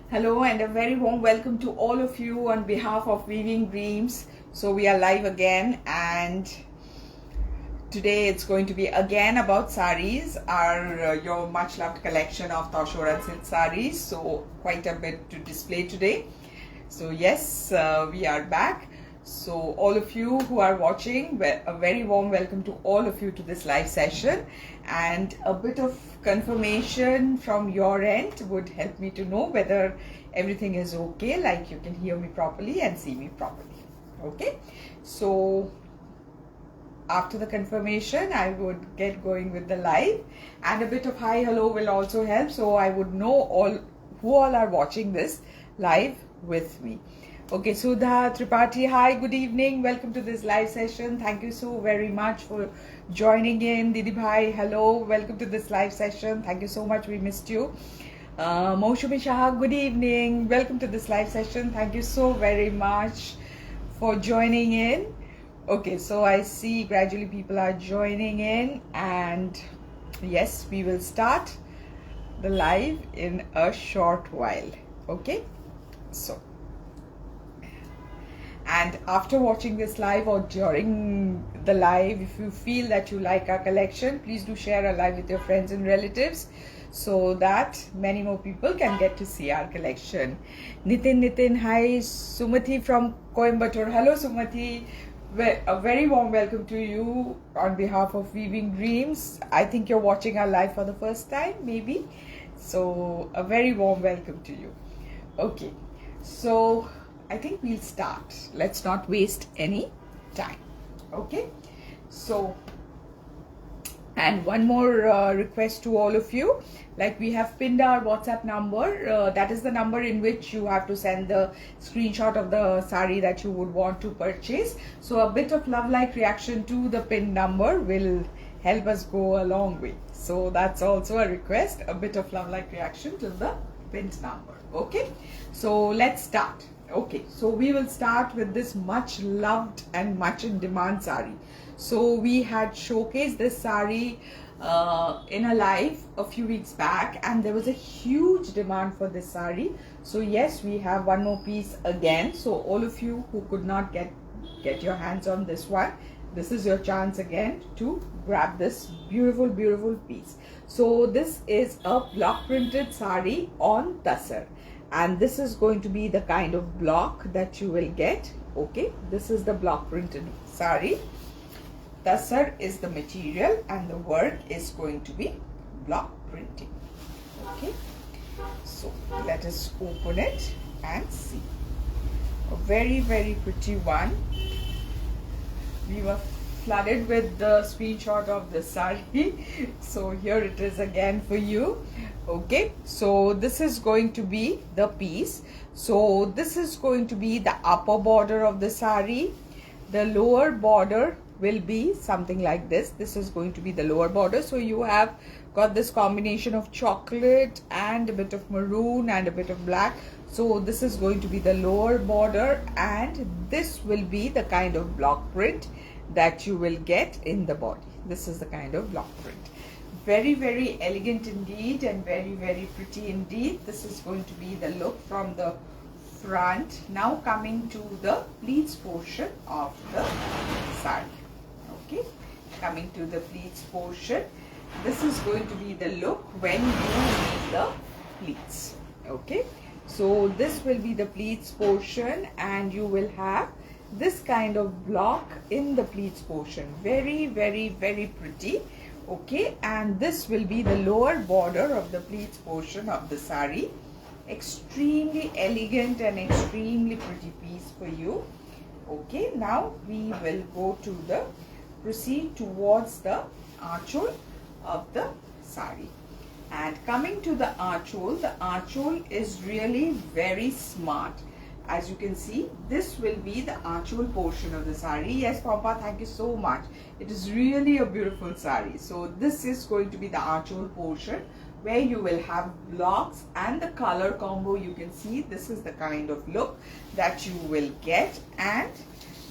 Hello and a very warm welcome to all of you on behalf of Weaving Dreams. So we are live again, and today it's going to be again about sarees, your much loved collection of Tussar and silk sarees. So quite a bit to display today. So yes, we are back. So all of you who are watching, a very warm welcome to all of you to this live session, and a bit of confirmation from your end would help me to know whether everything is okay, like you can hear me properly and see me properly. Okay, so after the confirmation I would get going with the live, and a bit of hi hello will also help, so I would know who all are watching this live with me. Okay, Sudha Tripathi, hi, good evening, welcome to this live session. Thank you so very much for joining in. Didi Bhai, hello, welcome to this live session. Thank you so much, we missed you. Moushumi Shah, good evening, welcome to this live session. Thank you so very much for joining in. Okay, so I see gradually people are joining in, and yes, we will start the live in a short while. Okay, so, and after watching this live or during the live, if you feel that you like our collection, please do share our live with your friends and relatives so that many more people can get to see our collection. Nitin, hi. Sumati from Coimbatore, hello Sumati. A very warm welcome to you on behalf of Weaving Dreams. I think you're watching our live for the first time, maybe. So a very warm welcome to you. Okay, so I think we'll start. Let's not waste any time. Okay, so, and one more request to all of you, like we have pinned our WhatsApp number. That is the number in which you have to send the screenshot of the saree that you would want to purchase. So a bit of love-like reaction to the pinned number will help us go a long way. So that's also a request, a bit of love-like reaction to the pinned number. Okay, so let's start. Okay, so we will start with this much loved and much in demand saree. So we had showcased this saree in a live a few weeks back, and there was a huge demand for this saree. So yes, we have one more piece again. So all of you who could not get your hands on this one, this is your chance again to grab this beautiful piece. So this is a block printed saree on Tussar, and this is going to be the kind of block that you will get. Okay, this is the block printed saree. Tussar is the material and the work is going to be block printing. Okay, so let us open it and see. A very pretty one. We were flooded with the screenshot of the saree, so here it is again for you. Okay, so this is going to be the piece. So this is going to be the upper border of the saree. The lower border will be something like this. This is going to be the lower border. So you have got this combination of chocolate and a bit of maroon and a bit of black. So this is going to be the lower border, and this will be the kind of block print that you will get in the body. This is the kind of block print. Very elegant indeed, and very pretty indeed. This is going to be the look from the front. Now coming to the pleats portion of the saree. Okay, coming to the pleats portion, this is going to be the look when you weave the pleats. Okay, so this will be the pleats portion, and you will have this kind of block in the pleats portion. Very pretty. Okay, and this will be the lower border of the pleats portion of the saree. Extremely elegant and extremely pretty piece for you. Okay, now we will proceed towards the archhole of the saree. And coming to the archhole is really very smart. As you can see, this will be the archhole portion of the saree. Yes, Papa, thank you so much. It is really a beautiful saree. So this is going to be the archhole portion, where you will have blocks and the color combo. You can see this is the kind of look that you will get, and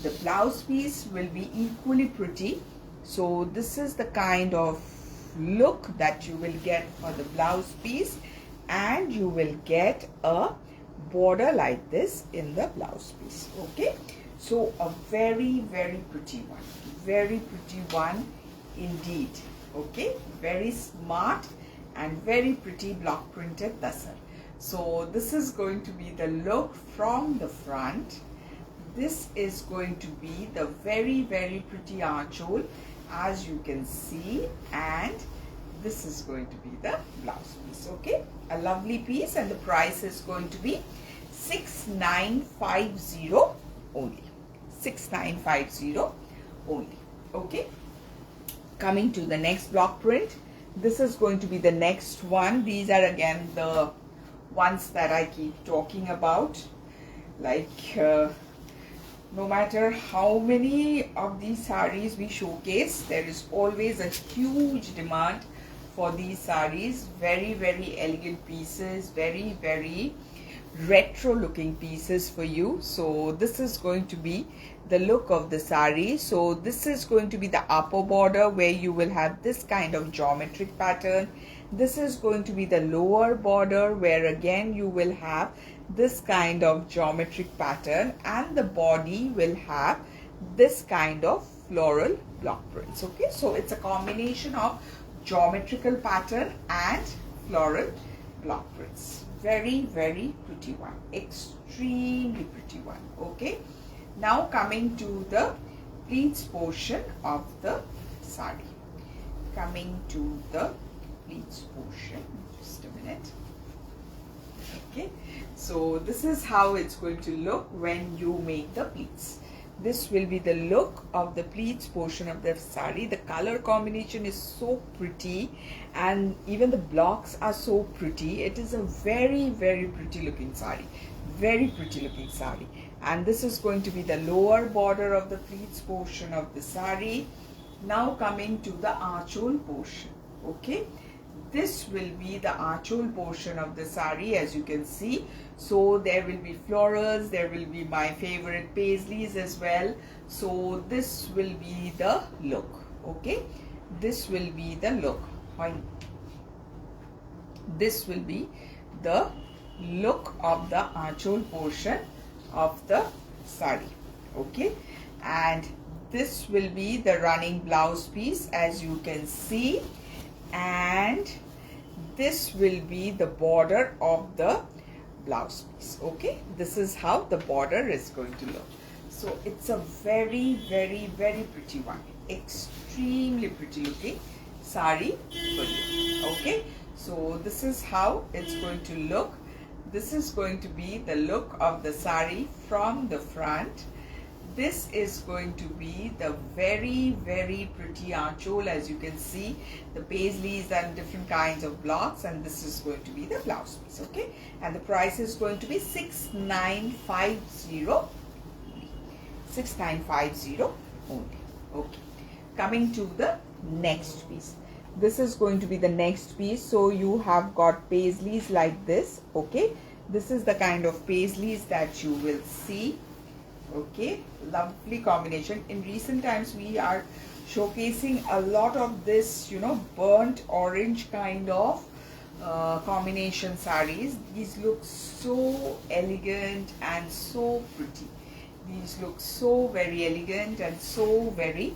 the blouse piece will be equally pretty. So this is the kind of look that you will get for the blouse piece, and you will get a border like this in the blouse piece. Okay, so a very pretty one, very pretty one indeed. Okay, very smart and very pretty block printed tussar. So this is going to be the look from the front. This is going to be the very pretty archhole, as you can see, and this is going to be the blouse piece. Okay, a lovely piece, and the price is going to be 6950 only. 6950 only. Okay, coming to the next block print. This is going to be the next one. These are again the ones that I keep talking about. Like no matter how many of these sarees we showcase, there is always a huge demand for these sarees. Very elegant pieces, very retro looking pieces for you. So this is going to be the look of the saree. So this is going to be the upper border, where you will have this kind of geometric pattern. This is going to be the lower border, where again you will have this kind of geometric pattern, and the body will have this kind of floral block prints. Okay, so it's a combination of geometrical pattern and floral block prints. Very pretty one, extremely pretty one. Okay, now coming to the pleats portion of the saree. Coming to the pleats portion, just a minute. Okay, so this is how it's going to look when you make the pleats. This will be the look of the pleats portion of the saree. The color combination is so pretty, and even the blocks are so pretty. It is a very pretty looking saree, very pretty looking saree. And this is going to be the lower border of the pleats portion of the saree. Now coming to the archhole portion. Okay, this will be the archhole portion of the saree, as you can see. So there will be florals, there will be my favorite paisleys as well. So this will be the look. Okay, this will be the look. This will be the look of the archhole portion of the saree. Okay, and this will be the running blouse piece, as you can see, and this will be the border of the blouse piece. Okay, this is how the border is going to look. So it's a very pretty one, extremely pretty looking saree for you. Okay, so this is how it's going to look. This is going to be the look of the saree from the front. This is going to be the very pretty archhole, as you can see, the paisleys and different kinds of blocks, and this is going to be the blouse piece. Okay, and the price is going to be 6950 only. Okay, coming to the next piece. This is going to be the next piece. So you have got paisleys like this. Okay, this is the kind of paisleys that you will see. Okay, lovely combination. In recent times we are showcasing a lot of this, you know, burnt orange kind of combination sarees. These look so elegant and so pretty. These look so very elegant and so very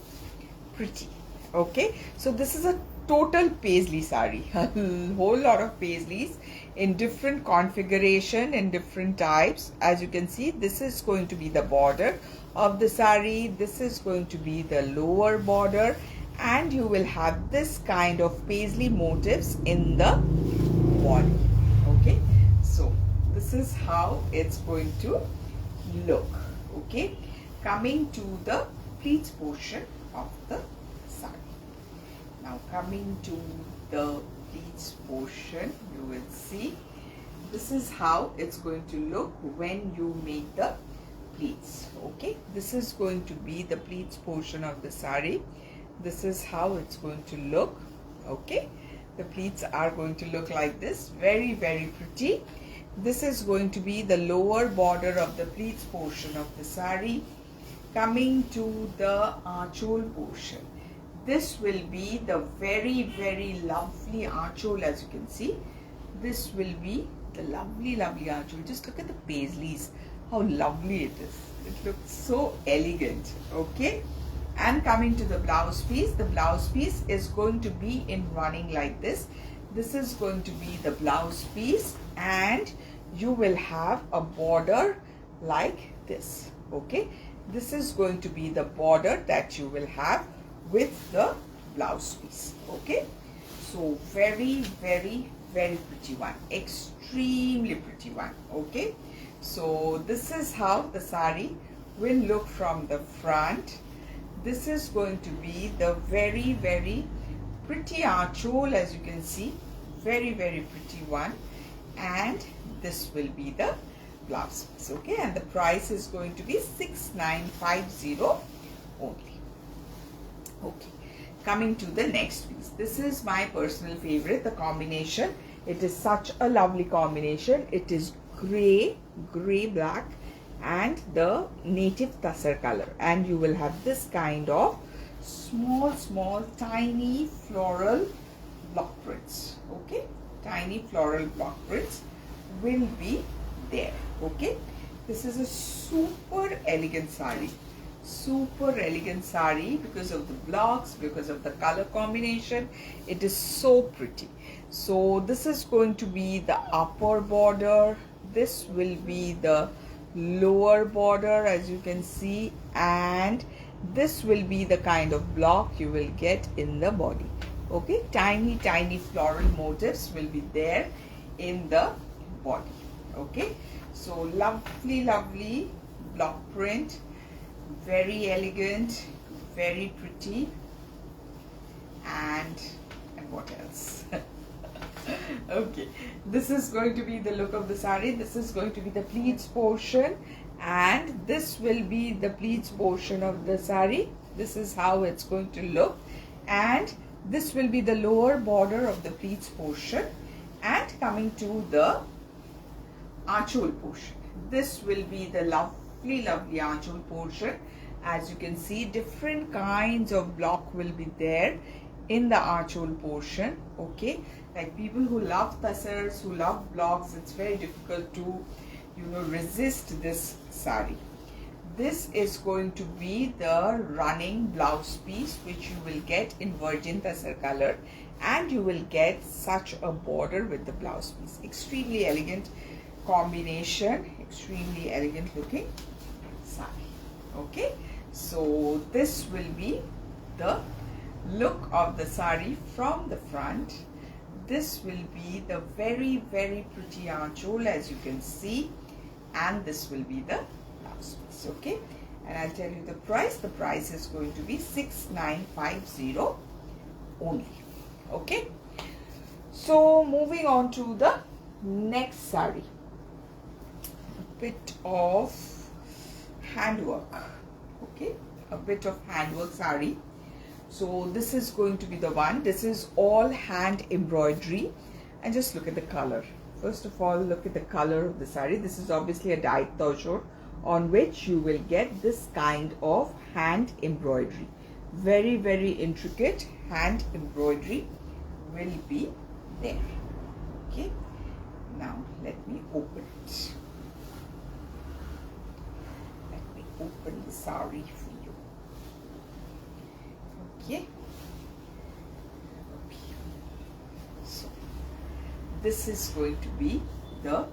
pretty. Okay, so this is a total paisley saree, a whole lot of paisleys in different configuration, in different types. As you can see, this is going to be the border of the saree, this is going to be the lower border, and you will have this kind of paisley motifs in the body. Okay, so this is how it's going to look. Okay, coming to the pleats portion of the saree. Now coming to the pleats portion, you will see this is how it's going to look when you make the pleats. Okay, this is going to be the pleats portion of the saree. This is how it's going to look. Okay, the pleats are going to look like this, very pretty. This is going to be the lower border of the pleats portion of the saree. Coming to the archhole portion, this will be the very lovely archhole. As you can see, this will be the lovely aanchal. Just look at the paisleys, how lovely it is. It looks so elegant. Okay, and coming to the blouse piece is going to be in running like this. This is going to be the blouse piece, and you will have a border like this. Okay, this is going to be the border that you will have with the blouse piece. Okay, so very pretty one, extremely pretty one. Okay, so this is how the sari will look from the front. This is going to be the very pretty aanchal, as you can see, very pretty one, and this will be the blouse piece. Okay, and the price is going to be 6950 only. Okay, coming to the next piece. This is my personal favorite, the combination. It is such a lovely combination. It is gray black and the native tussar color, and you will have this kind of small tiny floral block prints. Okay, tiny floral block prints will be there. Okay, this is a super elegant sari, because of the blocks, because of the color combination. It is so pretty. So this is going to be the upper border, this will be the lower border, as you can see, and this will be the kind of block you will get in the body. Okay, tiny floral motifs will be there in the body. Okay, so lovely block print, very elegant, very pretty, and what else? Okay, this is going to be the look of the sari. This is going to be the pleats portion, and this will be the pleats portion of the sari. This is how it's going to look, and this will be the lower border of the pleats portion. And coming to the aanchal portion, this will be the lovely aanchal portion. As you can see, different kinds of block will be there in the aanchal portion. Okay, like people who love tussars, who love blocks, it's very difficult to resist this sari. This is going to be the running blouse piece, which you will get in virgin tussar color, and you will get such a border with the blouse piece. Extremely elegant combination, extremely elegant looking sari. Okay, so this will be the look of the sari from the front. This will be the very pretty aanchal, as you can see, and this will be the blouse piece. Okay, and I'll tell you the price. The price is going to be 6950 only. Okay, so moving on to the next sari, a bit of handwork. Okay, a bit of handwork sari. So this is going to be the one. This is all hand embroidery, and just look at the color. First of all, look at the color of the sari. This is obviously a dyed tussar, on which you will get this kind of hand embroidery. Very intricate hand embroidery will be there. Okay, now let me open it. Let me open the sari for you. Okay, so this is going to be the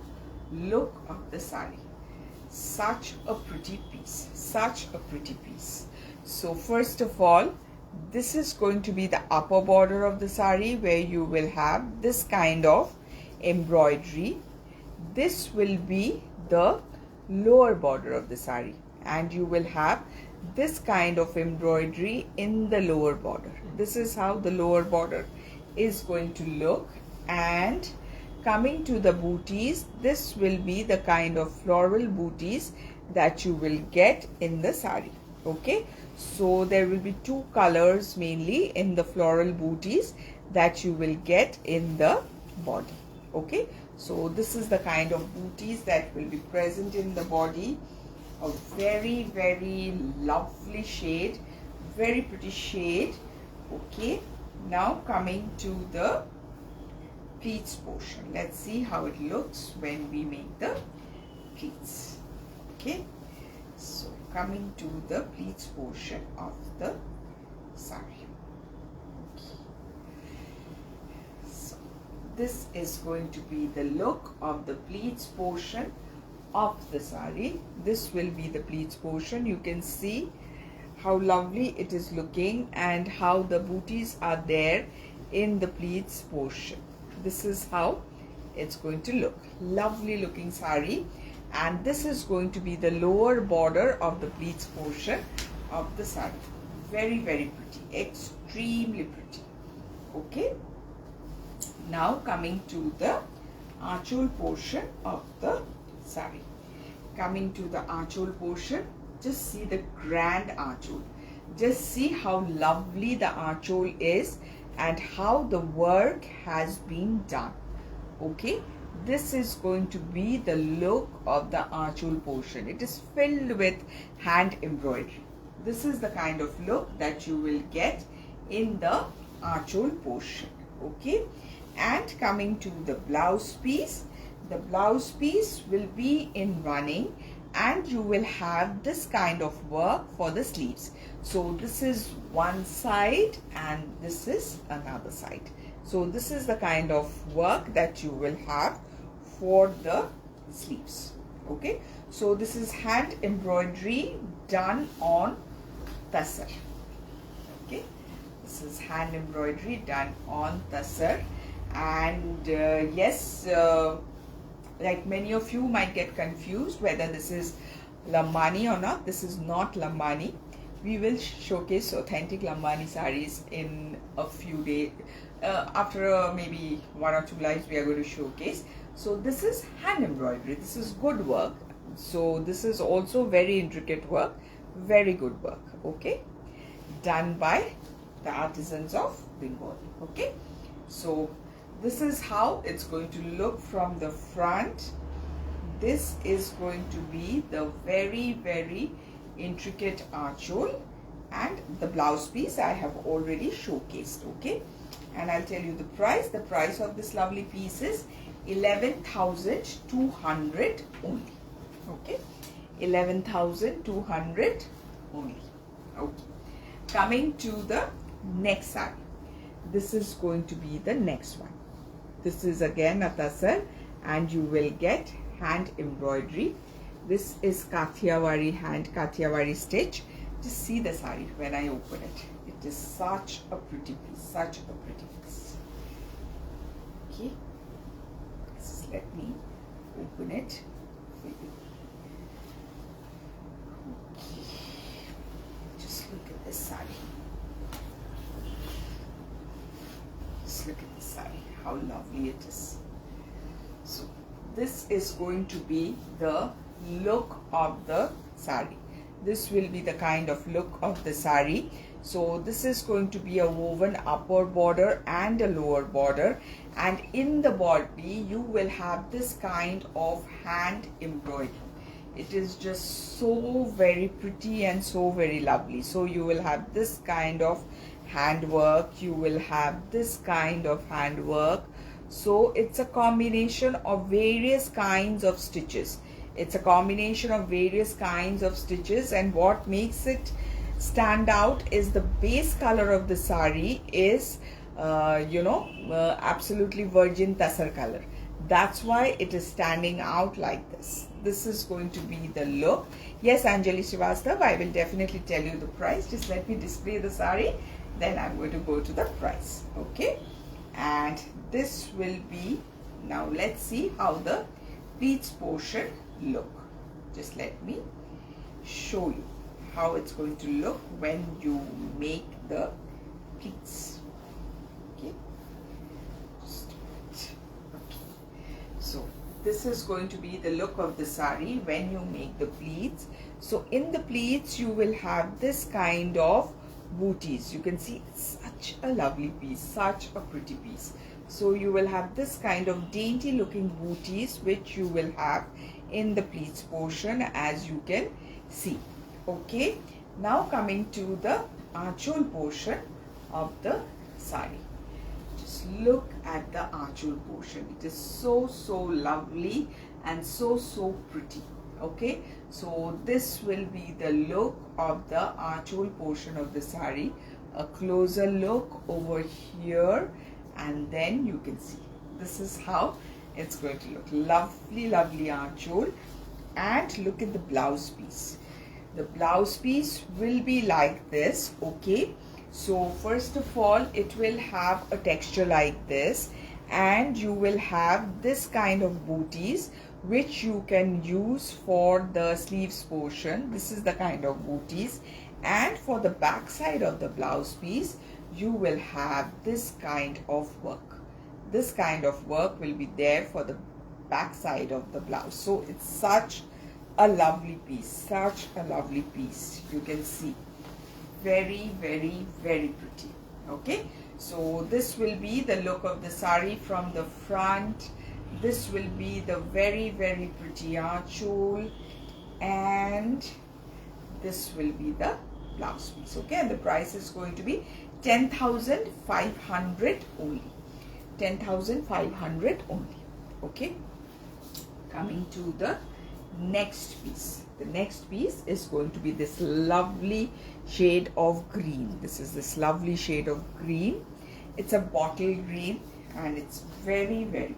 look of the sari. Such a pretty piece, such a pretty piece. So first of all, this is going to be the upper border of the sari, where you will have this kind of embroidery. This will be the lower border of the sari, and you will have this kind of embroidery in the lower border. This is how the lower border is going to look. And coming to the booties, this will be the kind of floral booties that you will get in the sari. Okay, so there will be two colors mainly in the floral booties that you will get in the body. Okay, so this is the kind of booties that will be present in the body. A very lovely shade, very pretty shade. Okay, now coming to the pleats portion. Let's see how it looks when we make the pleats. Okay, so coming to the pleats portion of the saree. Okay. So this is going to be the look of the pleats portion of the saree. This will be the pleats portion. You can see how lovely it is looking and how the booties are there in the pleats portion. This is how it's going to look. Lovely looking saree, and this is going to be the lower border of the pleats portion of the saree. Very, very pretty, extremely pretty. Okay, now coming to the aanchol portion of the saree. Coming to the aanchol portion, just see the grand aanchol. Just see how lovely the aanchol is and how the work has been done. Okay, this is going to be the look of the aanchol portion. It is filled with hand embroidery. This is the kind of look that you will get in the aanchol portion. Okay, and coming to the blouse piece, the blouse piece will be in running, and you will have this kind of work for the sleeves. So this is one side and this is another side. So this is the kind of work that you will have for the sleeves. Okay, so this is hand embroidery done on Tussar. Okay, this is hand embroidery done on Tussar, and yes, like many of you might get confused whether this is Lambani or not. This is not Lambani. We will showcase authentic Lambani sarees in a few days. After maybe 1 or 2 lives we are going to showcase. So this is hand embroidery. This is good work. So this is also very intricate work. Very good work. Okay, done by the artisans of Bengal. Okay, so this is how it's going to look from the front. This is going to be the very, very intricate aanchol, and the blouse piece I have already showcased. Okay, and I'll tell you the price. The price of this lovely piece is 11,200 only. Okay, 11,200 only. Okay, coming to the next saree. This is going to be the next one. This is again a Tussar, and you will get hand embroidery. This is Katyawari hand, Katyawari stitch. Just see the saree when I open it. It is such a pretty piece, such a pretty piece. Okay, just let me open it for you. Okay, just look at this saree. Just look at this saree, how lovely it is. So this is going to be the look of the saree. This will be the kind of look of the saree. So this is going to be a woven upper border and a lower border, and in the body you will have this kind of hand embroidery. It is just so very pretty and so very lovely. So you will have this kind of handwork, you will have this kind of handwork. So it's a combination of various kinds of stitches. It's a combination of various kinds of stitches, and what makes it stand out is the base color of the saree is absolutely virgin Tussar color. That's why it is standing out like this. This is going to be the look. Yes, Anjali Srivastav, I will definitely tell you the price. Just let me display the saree, then I'm going to go to the price. Okay, and this will be, now let's see how the pleats portion look. Just let me show you how it's going to look when you make the pleats. Okay, so this is going to be the look of the saree when you make the pleats. So in the pleats you will have this kind of booties. You can see it's such a lovely piece, such a pretty piece. So you will have this kind of dainty looking booties which you will have in the pleats portion, as you can see. Okay, now coming to the aanchol portion of the saree. Just look at the archol portion. It is so lovely and so pretty. Okay, so this will be the look of the archol portion of the saree. A closer look over here, and then you can see this is how it's going to look. Lovely archol. And look at the blouse piece. The blouse piece will be like this. Okay, so first of all, it will have a texture like this, and you will have this kind of booties which you can use for the sleeves portion. This is the kind of booties. And for the back side of the blouse piece, you will have this kind of work. This kind of work will be there for the back side of the blouse. So it's such a lovely piece, such a lovely piece. You can see very pretty. Okay, so this will be the look of the saree from the front. This will be the very pretty archol, and this will be the blouse piece. Okay, and the price is going to be 10,500 only. 10,500 only. Okay, coming to the next piece. The next piece is going to be this lovely shade of green. This is this lovely shade of green. It's a bottle green, and it's very pretty.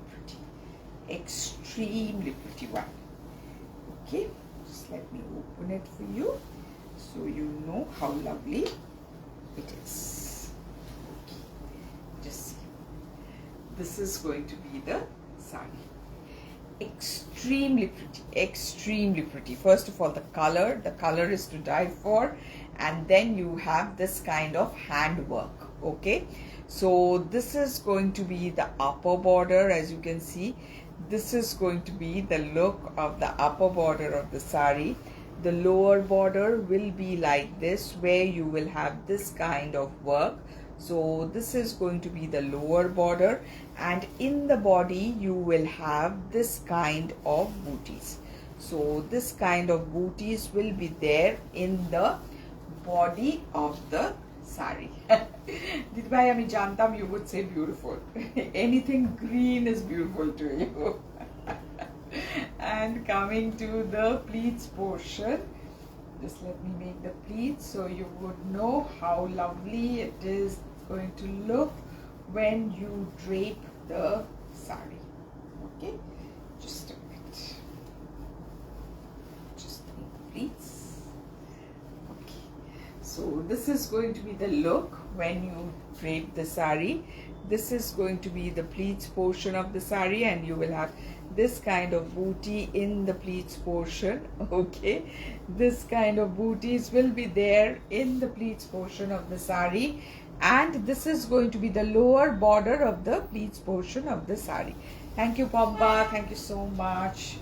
Extremely pretty one. Okay, just let me open it for you so you know how lovely it is. Okay, just see. This is going to be the saree. Extremely pretty. First of all, the color is to die for, and then you have this kind of handwork. Okay, so this is going to be the upper border. As you can see, this is going to be the look of the upper border of the saree. The lower border will be like this, where you will have this kind of work. So this is going to be the lower border, and in the body you will have this kind of booties. So this kind of booties will be there in the body of the saree. Didbhai, ami jantam you would say beautiful. Anything green is beautiful to you. And coming to the pleats portion, just let me make the pleats so you would know how lovely it is going to look when you drape the saree. Okay, just a minute. Just make the pleats. Okay, so this is going to be the look when you drape the saree. This is going to be the pleats portion of the saree, and you will have this kind of booty in the pleats portion. Okay, this kind of booties will be there in the pleats portion of the saree, and this is going to be the lower border of the pleats portion of the saree. Thank you, Papa. Thank you so much.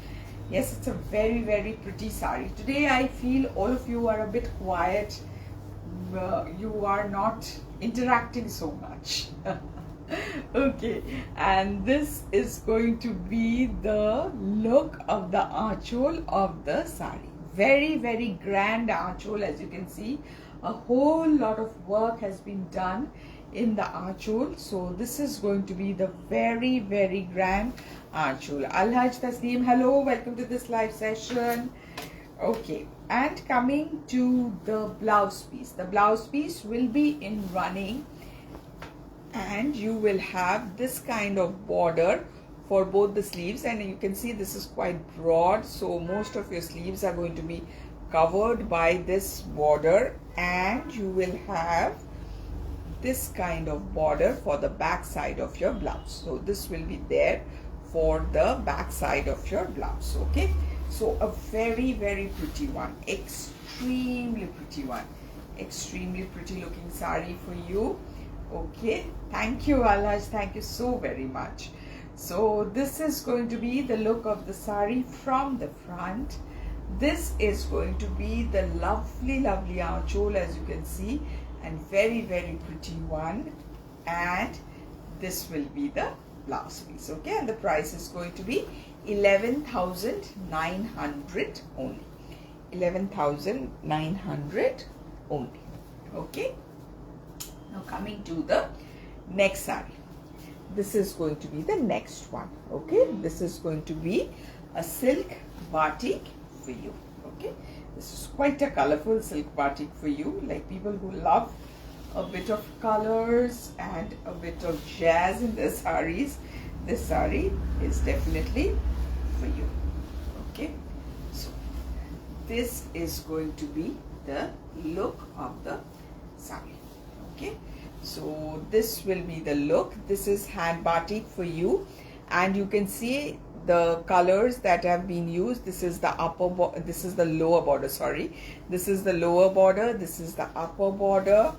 Yes, it's a very pretty saree. Today I feel all of you are a bit quiet. You are not interacting so much. Okay, and this is going to be the look of the archol of the saree. Very grand archol. As you can see, a whole lot of work has been done in the archol. So this is going to be the very grand archol. Alhaj Tasneem, hello, welcome to this live session. Okay, and coming to the blouse piece. The blouse piece will be in running, and you will have this kind of border for both the sleeves, and you can see this is quite broad, so most of your sleeves are going to be covered by this border, and you will have this kind of border for the back side of your blouse. So this will be there for the back side of your blouse. Okay, so a very pretty one, extremely pretty one, extremely pretty looking saree for you. Okay, thank you, Alhaj, thank you so very much. So this is going to be the look of the saree from the front. This is going to be the lovely archol, as you can see, and very pretty one, and this will be the blouse piece. Okay, and the price is going to be 11,900 only. 11,900 only. Okay, now coming to the next saree. this is going to be the next one. Okay, this is going to be a silk batik for you. Okay, this is quite a colorful silk batik for you, like people who love a bit of colors and a bit of jazz in their sarees. This saree is definitely for you. Okay, so this is going to be the look of the saree. Okay, so this will be the look. This is hand batik for you, and you can see the colors that have been used. This is the this is the lower border, sorry, this is the lower border, this is the upper border,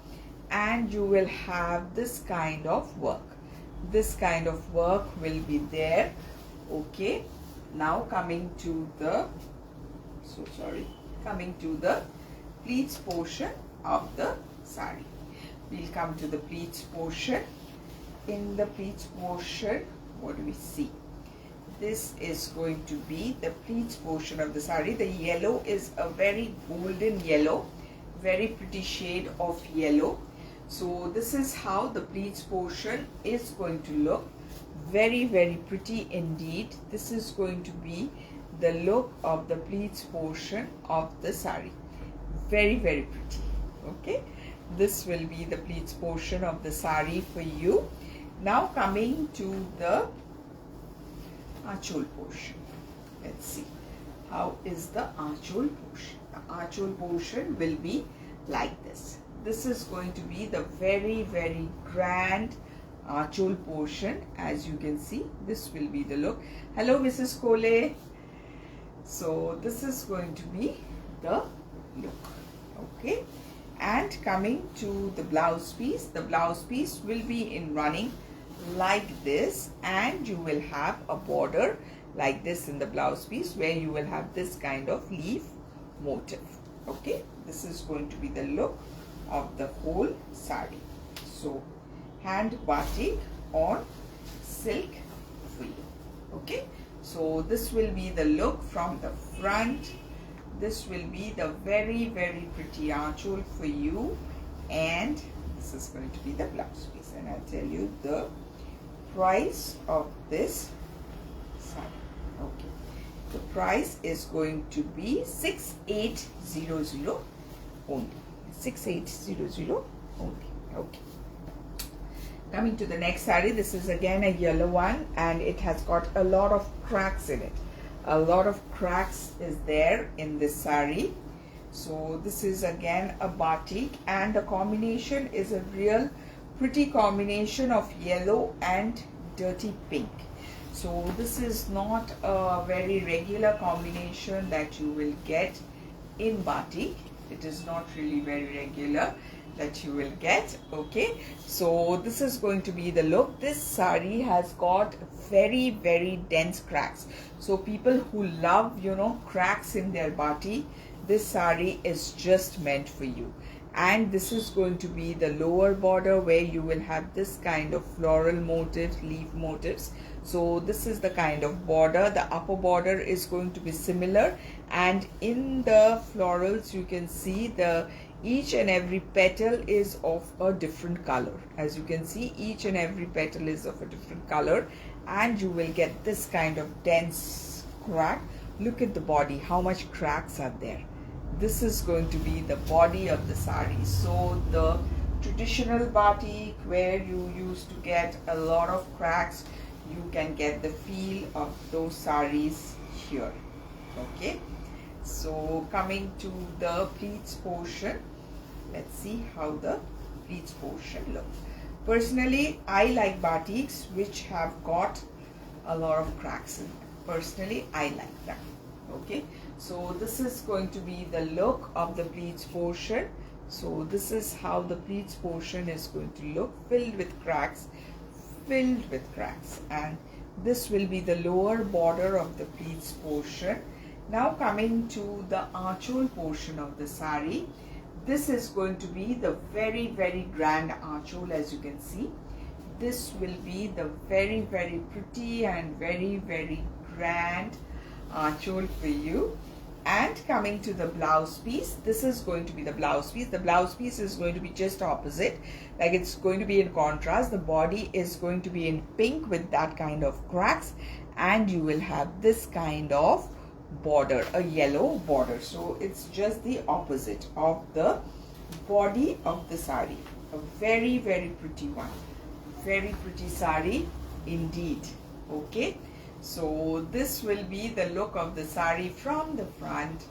and you will have this kind of work. This kind of work will be there. Okay, now coming to the pleats portion of the saree. We'll come to the pleats portion. In the pleats portion, what do we see? This is going to be the pleats portion of the saree. The yellow is a very golden yellow, very pretty shade of yellow. So this is how the pleats portion is going to look. Very, very pretty indeed. This is going to be the look of the pleats portion of the saree. Very, very pretty. Okay, this will be the pleats portion of the saree for you. Now coming to the achol portion. Let's see, how is the achol portion? The achol portion will be like this. This is going to be the very, very grand achol portion. As you can see, this will be the look. Hello Mrs. Kole. So this is going to be the look. Okay, and coming to the blouse piece, the blouse piece will be in running like this, and you will have a border like this in the blouse piece, where you will have this kind of leaf motif. Okay, this is going to be the look of the whole saree. So hand batik on silk for you. Okay, so this will be the look from the front. This will be the very, very pretty achol for you, and this is going to be the blouse piece. And I'll tell you the price of this saree. Okay, the price is going to be 6800 only. 6800 only. Okay, coming to the next saree. This is again a yellow one, and it has got a lot of cracks in it. A lot of cracks is there in this saree. So this is again a batik, and the combination is a real pretty combination of yellow and dirty pink. So this is not a very regular combination that you will get in batik. It is not really very regular that you will get. Okay, so this is going to be the look. This saree has got very, very dense cracks. So people who love, you know, cracks in their batik, this saree is just meant for you. And this is going to be the lower border, where you will have this kind of floral motifs, leaf motifs. So this is the kind of border. The upper border is going to be similar, and in the florals you can see the each and every petal is of a different color. As you can see, each and every petal is of a different color, and you will get this kind of dense crack. Look at the body, how much cracks are there. This is going to be the body of the saree. So the traditional batik, where you used to get a lot of cracks, you can get the feel of those sarees here. Okay, so coming to the pleats portion, let's see how the pleats portion looks. Personally, I like batiks which have got a lot of cracks in them. Personally, I like that. Okay, so this is going to be the look of the pleats portion. So this is how the pleats portion is going to look, filled with cracks, and this will be the lower border of the pleats portion. Now coming to the achol portion of the saree, this is going to be the very, very grand achol. As you can see, this will be the very, very pretty and very, very grand achol for you. And coming to the blouse piece, this is going to be the blouse piece. The blouse piece is going to be just opposite, like it's going to be in contrast. The body is going to be in pink with that kind of cracks, and you will have this kind of border, a yellow border. So it's just the opposite of the body of the sari. A very, very pretty one. Very pretty sari indeed. Okay. So this will be the look of the sari from the front.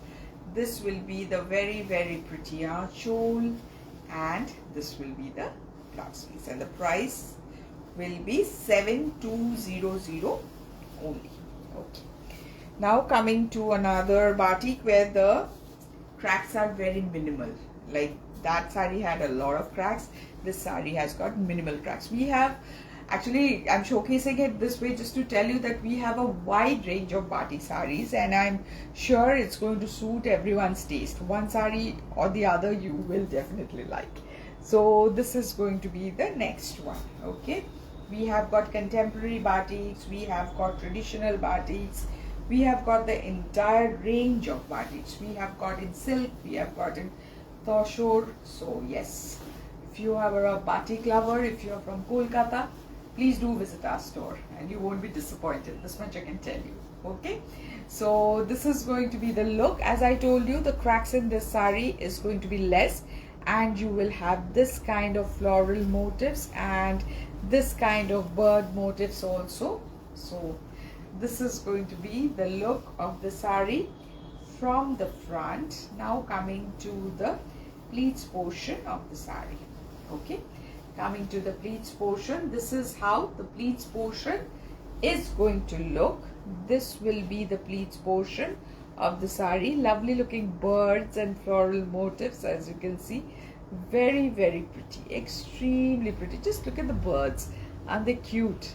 This will be the very, very pretty archole, and this will be the blouse piece, and the price will be 7200 only. Okay. Now coming to another batik where the cracks are very minimal. Like that sari had a lot of cracks. This sari has got minimal cracks. We have actually, I'm showcasing it this way just to tell you that we have a wide range of batik saris, and I'm sure it's going to suit everyone's taste. One sari or the other you will definitely like. So this is going to be the next one. Okay, we have got contemporary batiks, we have got traditional batiks, we have got the entire range of batiks. We have got in silk, we have got in Tussar. So yes, if you are a batik lover, if you are from Kolkata, please do visit our store and you won't be disappointed. This much I can tell you. Okay, so this is going to be the look. As I told you, the cracks in this sari is going to be less, and you will have this kind of floral motifs and this kind of bird motifs also. So this is going to be the look of the sari from the front. Now coming to the pleats portion of the sari. Okay, coming to the pleats portion, this is how the pleats portion is going to look. This will be the pleats portion of the sari. Lovely looking birds and floral motifs, as you can see. Very, very pretty, extremely pretty. Just look at the birds, aren't they cute?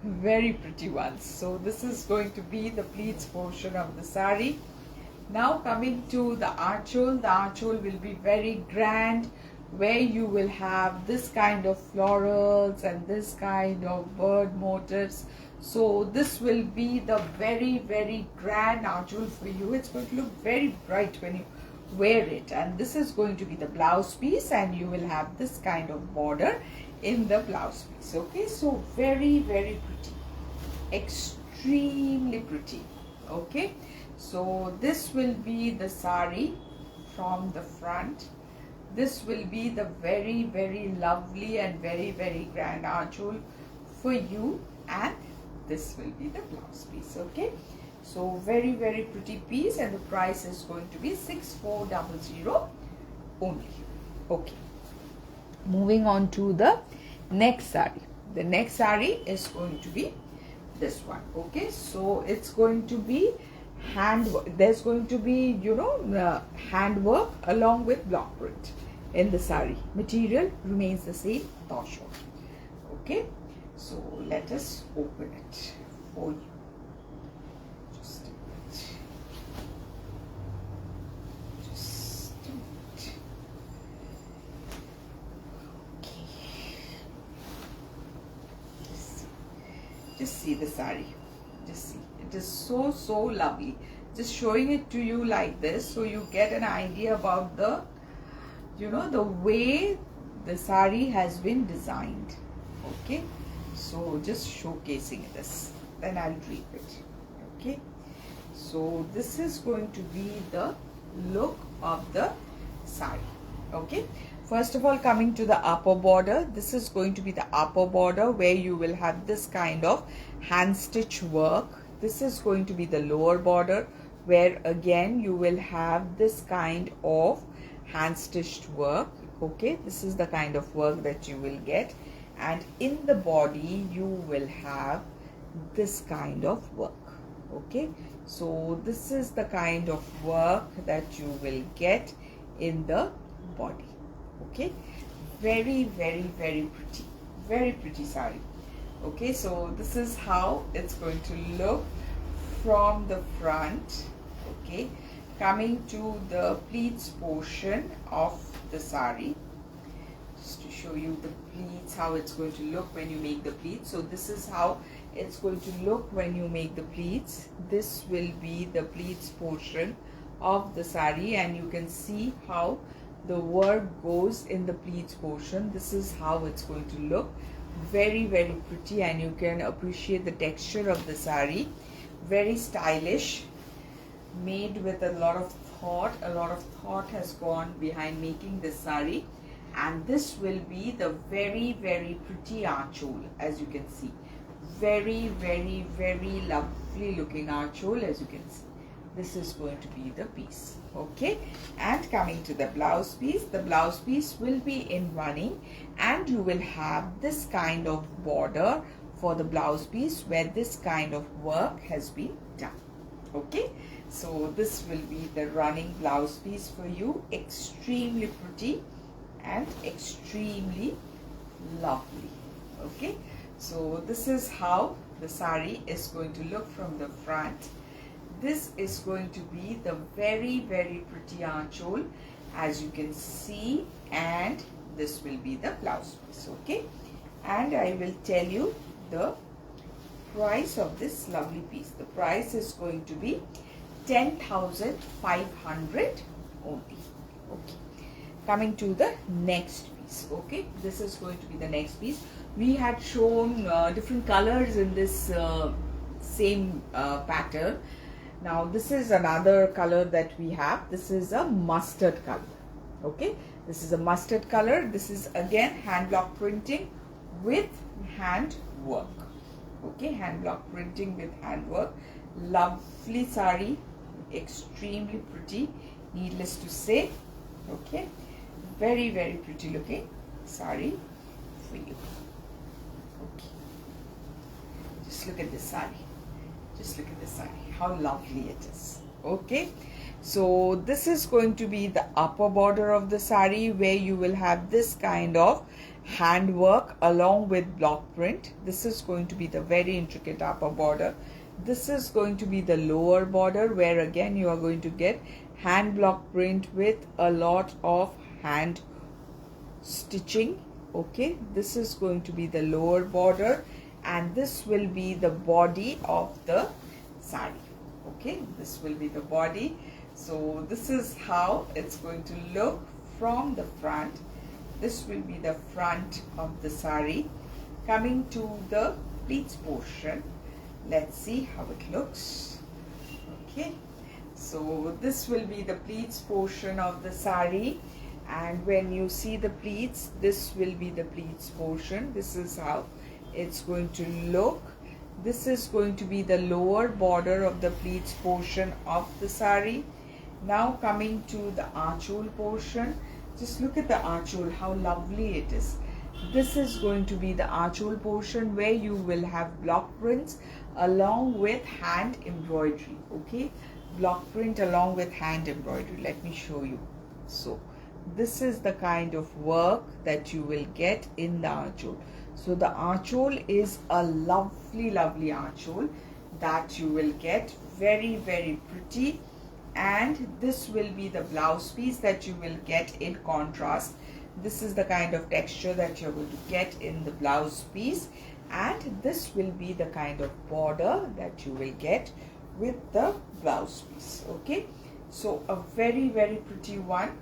Very pretty ones. So this is going to be the pleats portion of the sari. Now coming to the archole will be very grand, where you will have this kind of florals and this kind of bird motifs. So this will be the very, very grand archole for you. It's going to look very bright when you wear it, and this is going to be the blouse piece, and you will have this kind of border in the blouse piece. Okay, so very, very pretty, extremely pretty. Okay, so this will be the sari from the front. This will be the very, very lovely and very, very grand archole for you, and this will be the blouse piece. Okay, so very, very pretty piece, and the price is going to be 6400 only. Okay, moving on to the next sari. The next sari is going to be this one. Okay, so it's going to be handwork. There's going to be, you know, handwork along with block print in the sari. Material remains the same, Tussar. Okay, so let us open it for you. Just a minute. Just a minute. Okay. Just see the sari. Just see. It is so, so lovely. Just showing it to you like this, so you get an idea about the, you know, the way the sari has been designed. Okay, so just showcasing this, then I'll drape it. Okay, so this is going to be the look of the sari. Okay, first of all, coming to the upper border, this is going to be the upper border where you will have this kind of hand stitch work. This is going to be the lower border, where again you will have this kind of hand stitched work. Okay, this is the kind of work that you will get, and in the body you will have this kind of work. Okay, so this is the kind of work that you will get in the body. Okay, very, very, very pretty sari. Okay, so this is how it's going to look from the front. Okay, coming to the pleats portion of the sari, just to show you the pleats, how it's going to look when you make the pleats. So this is how it's going to look when you make the pleats. This will be the pleats portion of the saree, and you can see how the work goes in the pleats portion. This is how it's going to look. Very, very pretty, and you can appreciate the texture of the saree. Very stylish, made with a lot of thought. A lot of thought has gone behind making this saree, and this will be the very, very pretty archole, as you can see. Very, very, very lovely looking archole, as you can see. This is going to be the piece. Okay, and coming to the blouse piece, the blouse piece will be in running, and you will have this kind of border for the blouse piece where this kind of work has been done. Okay, so this will be the running blouse piece for you. Extremely pretty and extremely lovely. Okay, so this is how the saree is going to look from the front. This is going to be the very, very pretty archole, as you can see, and this will be the blouse piece. Okay, and I will tell you the price of this lovely piece. The price is going to be 10,500 only. Okay, coming to the next piece. Okay, this is going to be the next piece. We had shown different colors in this same pattern. Now this is another color that we have. This is a mustard color. Okay, this is a mustard color. This is again hand block printing with hand work. Okay, hand block printing with hand work. Lovely saree, extremely pretty, needless to say. Okay, very, very pretty looking saree for you. Okay, just look at this saree. Just look at this saree, how lovely it is. Okay, so this is going to be the upper border of the saree, where you will have this kind of handwork along with block print. This is going to be the very intricate upper border. This is going to be the lower border, where again you are going to get hand block print with a lot of hand stitching. Okay, this is going to be the lower border, and this will be the body of the saree. Okay, this will be the body. So this is how it's going to look from the front. This will be the front of the saree. Coming to the pleats portion, let's see how it looks. Okay, so this will be the pleats portion of the saree, and when you see the pleats, this will be the pleats portion. This is how it's going to look. This is going to be the lower border of the pleats portion of the saree. Now coming to the archole portion, just look at the archole, how lovely it is. This is going to be the archole portion, where you will have block prints along with hand embroidery. Okay, block print along with hand embroidery. Let me show you. So this is the kind of work that you will get in the archole. So the archole is a lovely, lovely archole that you will get. Very, very pretty. And this will be the blouse piece that you will get in contrast. This is the kind of texture that you're going to get in the blouse piece. And this will be the kind of border that you will get with the blouse piece. Okay, so a very, very pretty one.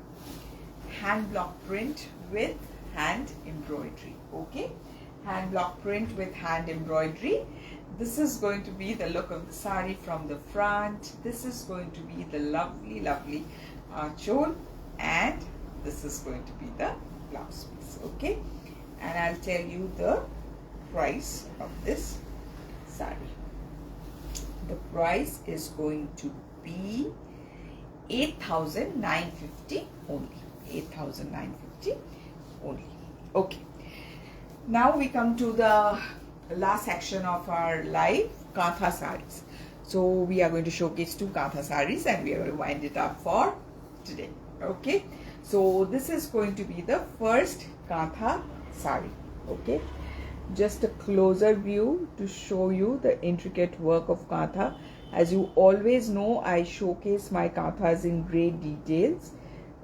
Hand block print with hand embroidery. Okay, hand block print with hand embroidery. This is going to be the look of the saree from the front. This is going to be the lovely, lovely archole, and this is going to be the blouse piece. Okay, and I'll tell you the price of this saree. The price is going to be 8,950 only. 8,950 only. Okay, now we come to the last section of our live, kantha sarees. So we are going to showcase 2 kantha sarees, and we are going to wind it up for today. Okay, so this is going to be the first kantha saree. Okay, just a closer view to show you the intricate work of kantha. As you always know, I showcase my kanthas in great details.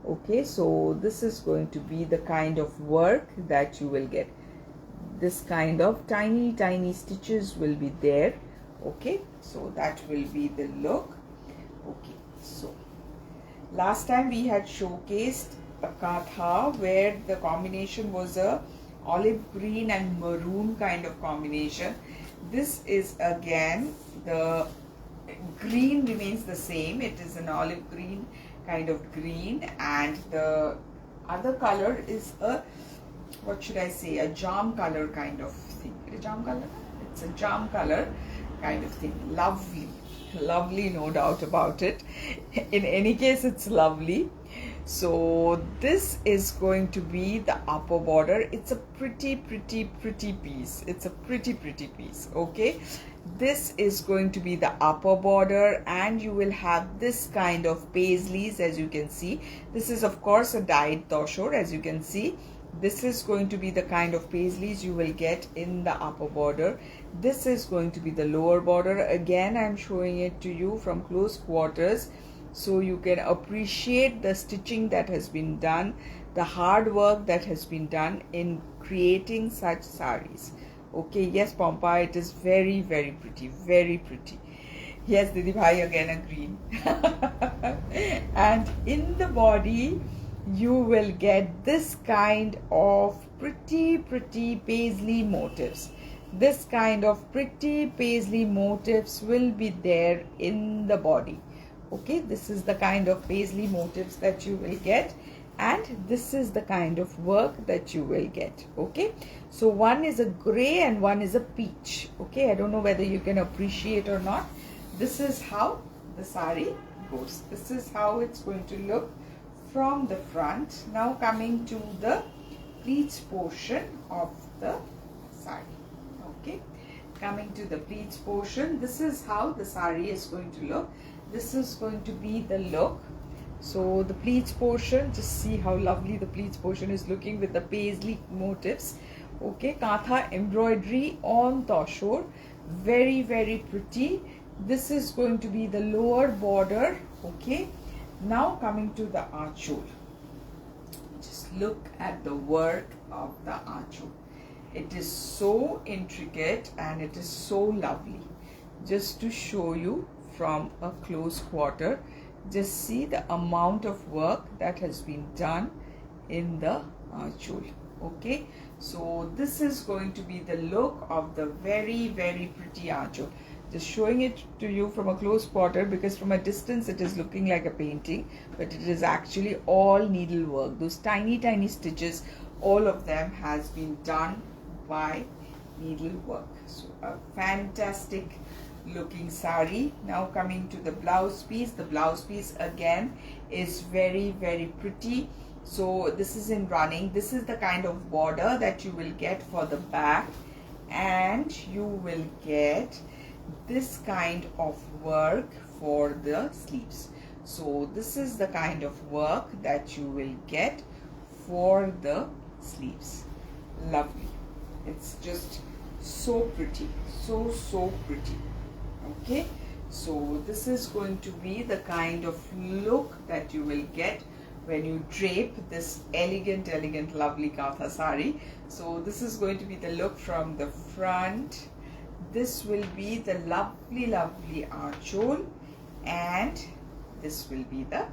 Okay, so this is going to be the kind of work that you will get. This kind of tiny stitches will be there. Okay, so that will be the look. Okay, so last time we had showcased a kantha where the combination was a olive green and maroon kind of combination. This is again, the green remains the same. It is an olive green kind of green, and the other color is a, what should I say, a jam color kind of thing. A jam color? It's a jam color kind of thing. Lovely, no doubt about it. In any case, it's lovely. So this is going to be the upper border. It's a pretty piece. It's a pretty piece. Okay, this is going to be the upper border, and you will have this kind of paisleys, as you can see. This is of course a dyed Tussar, as you can see. This is going to be the kind of paisleys you will get in the upper border. This is going to be the lower border. Again, I'm showing it to you from close quarters so you can appreciate the stitching that has been done, the hard work that has been done in creating such sarees. Okay, yes Pompa, it is very pretty, very pretty. Yes Didi Bhai, again a green. And in the body you will get this kind of pretty paisley motifs. This kind of pretty paisley motifs will be there in the body. Okay, this is the kind of paisley motifs that you will get, and this is the kind of work that you will get. Okay, so one is a gray and one is a peach. Okay, I don't know whether you can appreciate or not. This is how the saree goes. This is how it's going to look from the front. Now coming to the pleats portion of the saree. Okay, coming to the pleats portion, this is how the saree is going to look. This is going to be the look. So the pleats portion, just see how lovely the pleats portion is looking with the paisley motifs. Okay, kantha embroidery on Tussar, very pretty. This is going to be the lower border. Okay, now coming to the archole, just look at the work of the archole. It is so intricate and it is so lovely. Just to show you from a close quarter, just see the amount of work that has been done in the archole. Okay, so this is going to be the look of the very pretty archole. Just showing it to you from a close quarter, because from a distance it is looking like a painting, but it is actually all needlework. Those tiny stitches, all of them has been done by needlework. So a fantastic looking saree. Now coming to the blouse piece. The blouse piece again is very pretty. So this is in running. This is the kind of border that you will get for the back, and you will get this kind of work for the sleeves. So this is the kind of work that you will get for the sleeves. Lovely. It's just so pretty, so pretty. Okay, so this is going to be the kind of look that you will get when you drape this elegant lovely kantha saree. So this is going to be the look from the front. This will be the lovely archole, and this will be the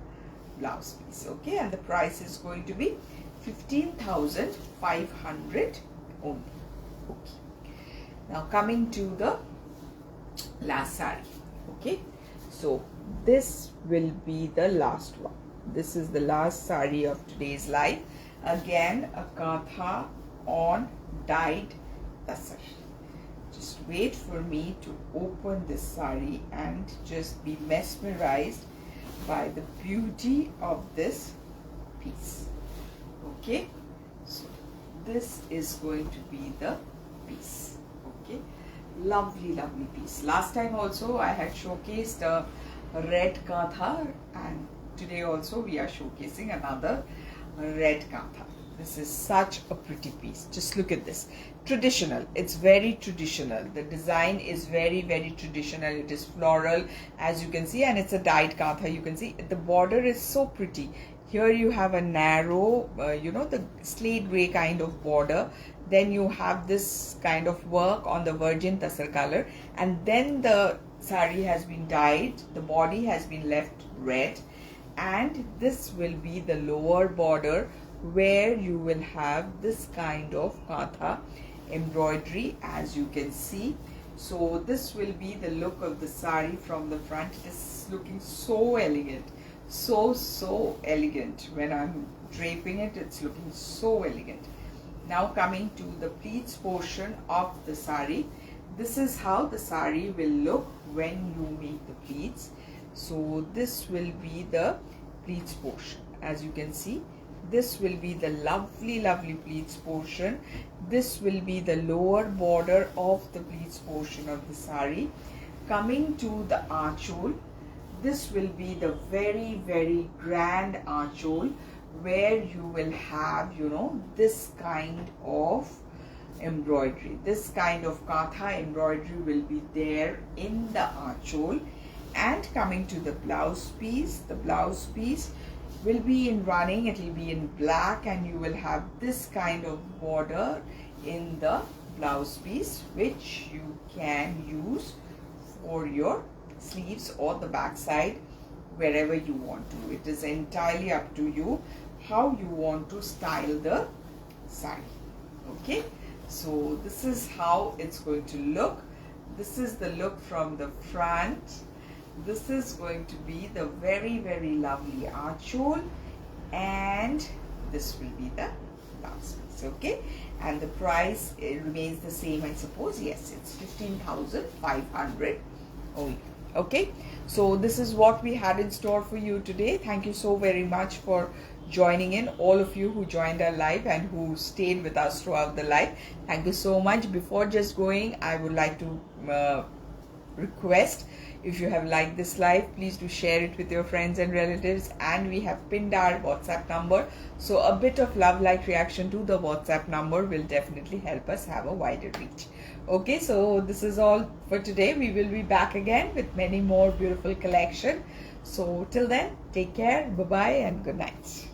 blouse piece. Okay, and the price is going to be 15,500 only. Okay, now coming to the last saree. Okay, so this will be the last one. This is the last saree of today's live. Again, a kantha on dyed Tussar. Just wait for me to open this saree and just be mesmerized by the beauty of this piece. Okay, so this is going to be the piece. Okay, lovely piece. Last time also I had showcased a red kantha, and today also we are showcasing another red kantha. This is such a pretty piece. Just look at this. Traditional. It's very traditional. The design is very traditional. It is floral, as you can see, and it's a dyed kantha. You can see the border is so pretty. Here you have a narrow, the slate gray kind of border. Then you have this kind of work on the virgin tussar color, and then the saree has been dyed, the body has been left red, and this will be the lower border where you will have this kind of kantha embroidery, as you can see. So this will be the look of the saree from the front. It is looking so elegant, so elegant. When I'm draping it, it's looking so elegant. Now coming to the pleats portion of the saree, this is how the saree will look when you make the pleats. So this will be the pleats portion. As you can see, this will be the lovely pleats portion. This will be the lower border of the pleats portion of the saree. Coming to the archhole, this will be the very grand archhole, where you will have, this kind of embroidery. This kind of kantha embroidery will be there in the archhole. And coming to the blouse piece, the blouse piece will be in running, it will be in black, and you will have this kind of border in the blouse piece, which you can use for your sleeves or the back side, wherever you want to. It is entirely up to you how you want to style the saree. Okay, so this is how it's going to look. This is the look from the front. This is going to be the very lovely archhole, and this will be the blouse piece. Okay, and the price remains the same, I suppose. Yes, it's 15,500 only. Okay, so this is what we had in store for you today. Thank you so very much for joining in, all of you who joined our live and who stayed with us throughout the live. Thank you so much. Before just going, I would like to request, if you have liked this live, please do share it with your friends and relatives. And we have pinned our WhatsApp number, so a bit of love like reaction to the WhatsApp number will definitely help us have a wider reach. Okay, so this is all for today. We will be back again with many more beautiful collection. So till then, take care, bye bye, and good night.